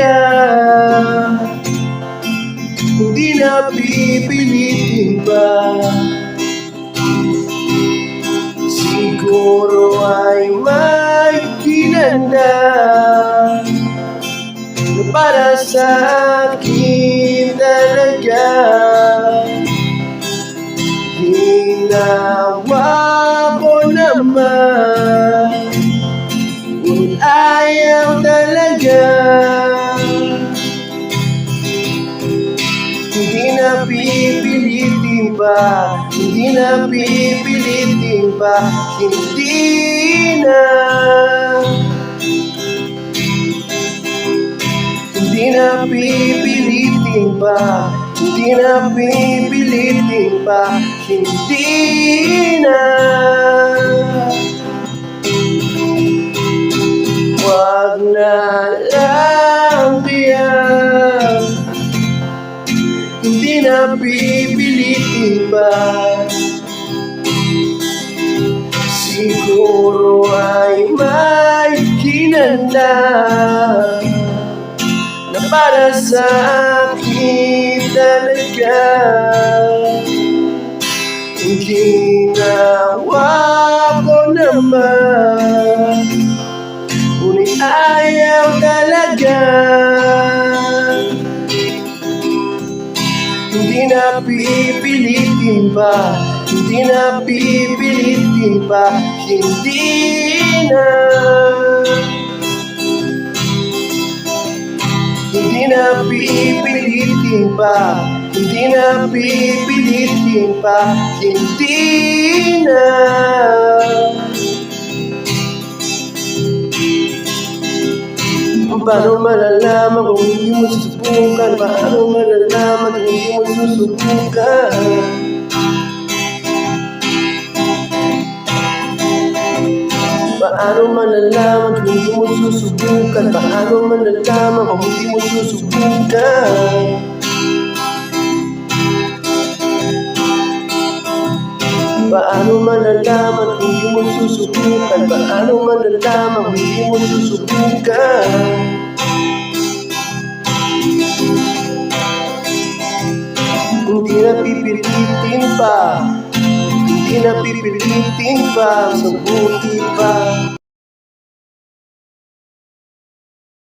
talaga, hindi na pipilitin pa. Siguro ay may hinanda na para sa akin talaga. Ginawa ko naman, kung ayaw talaga, hindi na pipilitin pa, hindi na pipilitin pa, hindi na. Hindi na pipilitin pa, hindi na pipilitin pa, hindi na. Wag na lang kaya, hindi na pipilitin pa. Siguro ay may hinanda na para sa akin talaga. Ginawa ko naman, ngunit ayaw talaga. Hindi na pipilitin pa, hindi na pipilitin pa, hindi na. Hindi na pipilitin pa, hindi na pipilitin pa, hindi na. Paano malalaman kung hindi mo susubukan? Paano malalaman kung hindi mo susubukan? Paano malalaman kung hindi mo susubukan? Paano malalaman kung hindi mo susubukan? Paano malalaman kung hindi mo susubukan? Paano malalaman kung hindi mo susubukan? Hindi na pipilitin pa, hindi na pipilitin pa, mabuti pa.